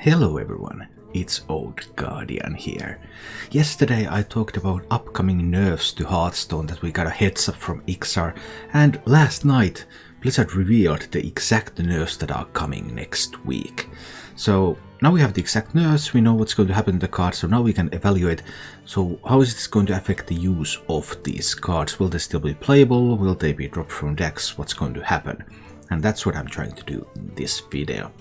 Hello everyone, it's Old Guardian here. Yesterday I talked about upcoming nerfs to Hearthstone that we got a heads up from Ixar, and last night Blizzard revealed the exact nerfs that are coming next week. So now we have the exact nerfs, we know what's going to happen to the cards, so now we can evaluate, so how is this going to affect the use of these cards? Will they still be playable? Will they be dropped from decks? What's going to happen? And that's what I'm trying to do in this video.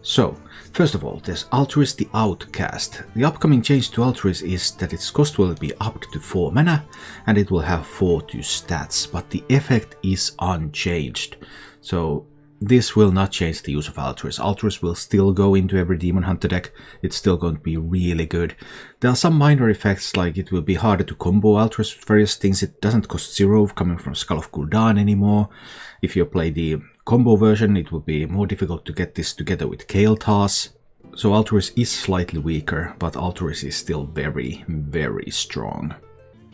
So, first of all, there's Altruis the Outcast. The upcoming change to Altruis is that its cost will be up to 4 mana, and it will have 4-2 stats, but the effect is unchanged. So, this will not change the use of Altruis. Altruis will still go into every Demon Hunter deck, it's still going to be really good. There are some minor effects, like it will be harder to combo Altruis with various things. It doesn't cost 0 coming from Skull of Gul'dan anymore. If you play the combo version, it would be more difficult to get this together with Kaelthas. So Altruis is slightly weaker, but Altruis is still very, very strong.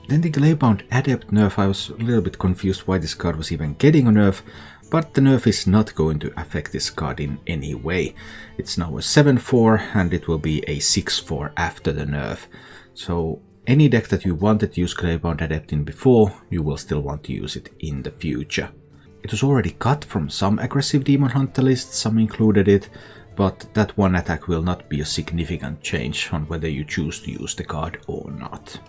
Then the Glaive-bound Adept nerf, I was a little bit confused why this card was even getting a nerf, but the nerf is not going to affect this card in any way. It's now a 7-4 and it will be a 6-4 after the nerf. So any deck that you wanted to use Glaive-bound Adept in before, you will still want to use it in the future. It was already cut from some aggressive Demon Hunter lists, some included it, but that one attack will not be a significant change on whether you choose to use the card or not.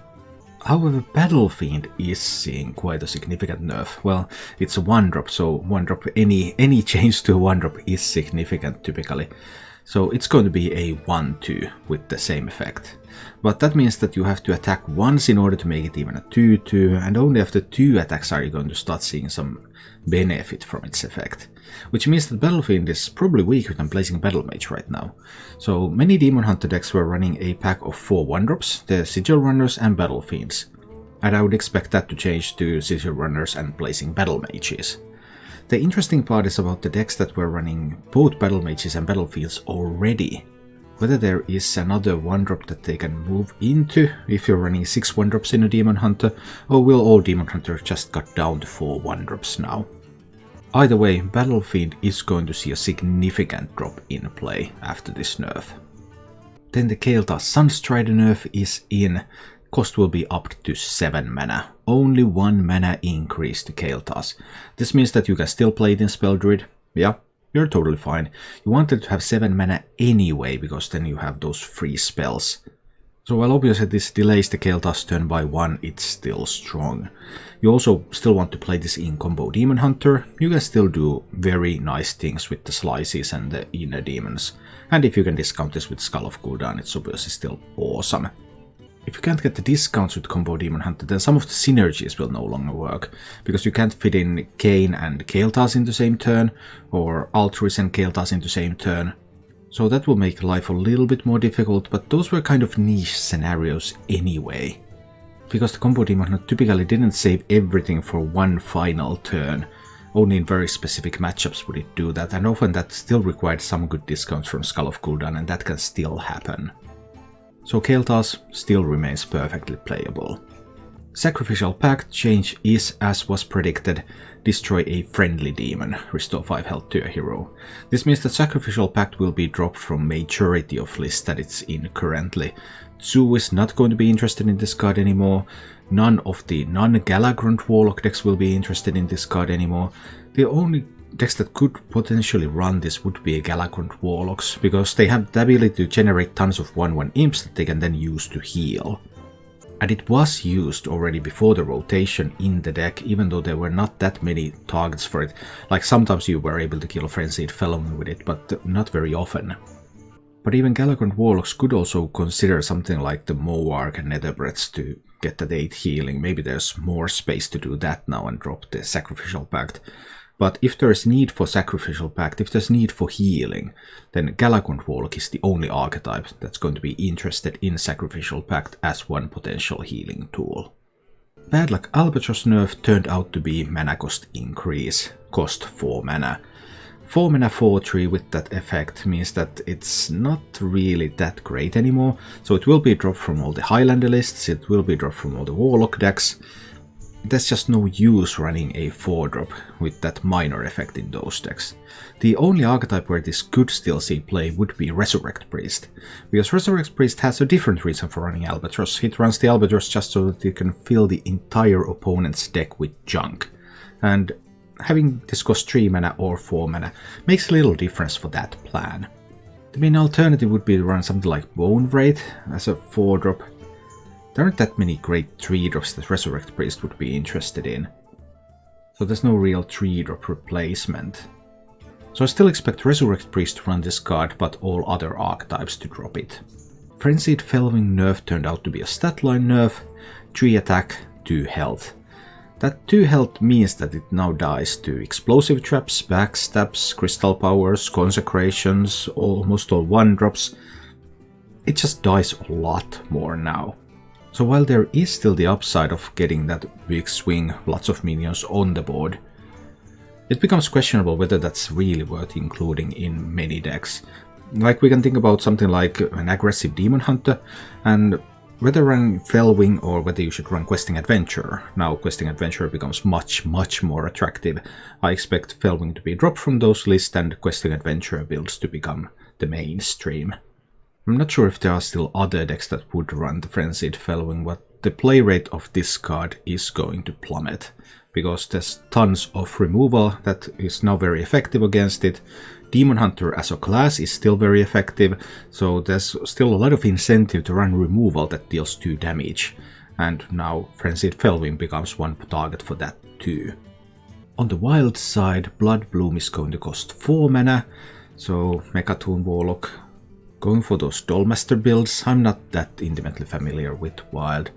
However, Battle Fiend is seeing quite a significant nerf. Well, it's a 1-drop, so 1-drop, any change to a 1-drop is significant typically. So it's going to be a 1-2 with the same effect. But that means that you have to attack once in order to make it even a 2-2, and only after 2 attacks are you going to start seeing some benefit from its effect. Which means that Battle Fiend is probably weaker than Blazing Battle Mage right now. So many Demon Hunter decks were running a pack of 4 1-drops, the Sigil Runners and Battle Fiends. And I would expect that to change to Sigil Runners and Blazing Battle Mages. The interesting part is about the decks that were running both Battle Mages and Battle Fiends already. Whether there is another 1-drop that they can move into if you're running 6 1-drops in a Demon Hunter, or will all Demon Hunters just cut down to 4 1-drops now? Either way, Battle Fiend is going to see a significant drop in play after this nerf. Then the Kaelthas Sunstrider nerf is in. Cost will be up to 7 mana. Only 1 mana increase to Kaelthas. This means that you can still play it in Spell Druid. Yeah, you're totally fine. You wanted to have 7 mana anyway, because then you have those free spells. So while obviously this delays the Kaelthas turn by 1, it's still strong. You also still want to play this in combo Demon Hunter. You can still do very nice things with the slices and the inner demons. And if you can discount this with Skull of Gul'dan, it's obviously still awesome. If you can't get the discounts with combo Demon Hunter, then some of the synergies will no longer work, because you can't fit in Kain and Kaelthas in the same turn, or Altruis and Kaelthas in the same turn. So that will make life a little bit more difficult, but those were kind of niche scenarios anyway. Because the combo Demon Hunter typically didn't save everything for one final turn. Only in very specific matchups would it do that, and often that still required some good discounts from Skull of Gul'dan, and that can still happen. So Kaelthas still remains perfectly playable. Sacrificial Pact change is, as was predicted, destroy a friendly demon, restore 5 health to a hero. This means that Sacrificial Pact will be dropped from majority of lists that it's in currently. Tzu is not going to be interested in this card anymore. None of the non-Galagrunt Warlock decks will be interested in this card anymore. The only decks that could potentially run this would be Galagrunt Warlocks, because they have the ability to generate tons of 1/1 imps that they can then use to heal. And it was used already before the rotation in the deck, even though there were not that many targets for it. Like sometimes you were able to kill a Frenzied Felon with it, but not very often. But even Galagrunt Warlocks could also consider something like the Moarg and Netherbreaths to get that 8 healing. Maybe there's more space to do that now and drop the Sacrificial Pact. But if there's need for Sacrificial Pact, if there's need for healing, then Galagrunt Warlock is the only archetype that's going to be interested in Sacrificial Pact as one potential healing tool. Bad Luck Albatross nerf turned out to be mana cost increase, cost 4 mana. 4 mana 4/3 with that effect means that it's not really that great anymore, so it will be dropped from all the Highlander lists, it will be dropped from all the Warlock decks. there's just no use running a 4-drop with that minor effect in those decks. The only archetype where this could still see play would be Resurrect Priest, because Resurrect Priest has a different reason for running Albatross. It runs the Albatross just so that you can fill the entire opponent's deck with junk, and having this cost 3 mana or 4 mana makes a little difference for that plan. The main alternative would be to run something like Bone Wraith as a 4-drop. There aren't that many great 3-drops that Resurrect Priest would be interested in, so there's no real 3-drop replacement. So I still expect Resurrect Priest to run this card, but all other archetypes to drop it. Frenzied Felwing Nerf turned out to be a statline nerf, 3 attack, 2 health. That 2 health means that it now dies to Explosive Traps, Backstabs, Crystal Powers, Consecrations, almost all 1-drops. It just dies a lot more now. So while there is still the upside of getting that big swing, lots of minions on the board, it becomes questionable whether that's really worth including in many decks. Like, we can think about something like an aggressive Demon Hunter, and whether running Felwing or whether you should run Questing Adventurer. Now Questing Adventurer becomes much more attractive. I expect Felwing to be dropped from those lists and Questing Adventurer builds to become the mainstream. I'm not sure if there are still other decks that would run the Frenzied Felwing, but the play rate of this card is going to plummet, because there's tons of removal that is now very effective against it. Demon Hunter as a class is still very effective, so there's still a lot of incentive to run removal that deals 2 damage, and now Frenzied Felwing becomes one target for that too. On the wild side, Blood Bloom is going to cost 4 mana, so Mechatoon Warlock. Going for those Dollmaster builds, I'm not that intimately familiar with wild.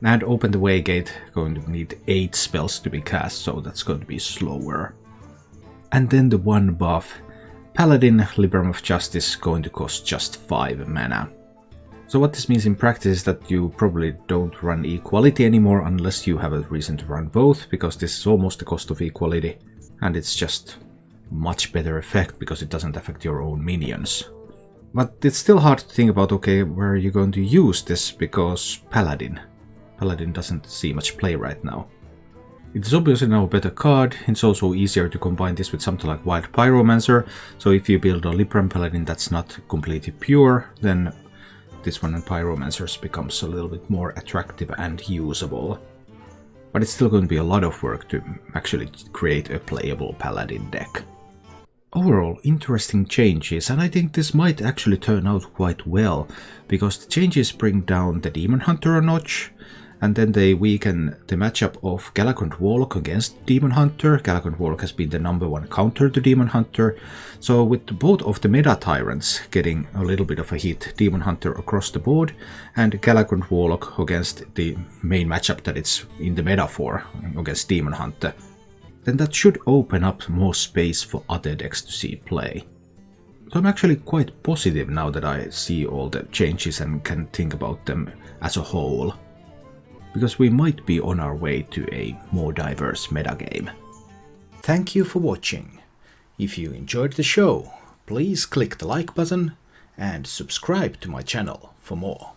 And Open the Waygate, going to need 8 spells to be cast, so that's going to be slower. And then the one buff, Paladin, Libram of Justice, going to cost just 5 mana. So what this means in practice is that you probably don't run Equality anymore unless you have a reason to run both, because this is almost the cost of Equality, and it's just much better effect because it doesn't affect your own minions. But it's still hard to think about, okay, where are you going to use this, because Paladin doesn't see much play right now. It is obviously now a better card. It's also easier to combine this with something like Wild Pyromancer, so if you build a Libram Paladin that's not completely pure, then this one and Pyromancers becomes a little bit more attractive and usable. But it's still going to be a lot of work to actually create a playable Paladin deck. Overall, interesting changes, and I think this might actually turn out quite well, because the changes bring down the Demon Hunter a notch, and then they weaken the matchup of Galakrond Warlock against Demon Hunter. Galakrond Warlock has been the #1 counter to Demon Hunter, so with both of the meta tyrants getting a little bit of a hit, Demon Hunter across the board, and Galakrond Warlock against the main matchup that it's in the meta for, against Demon Hunter, then that should open up more space for other decks to see play. So I'm actually quite positive now that I see all the changes and can think about them as a whole, because we might be on our way to a more diverse metagame. Thank you for watching. If you enjoyed the show, please click the like button and subscribe to my channel for more.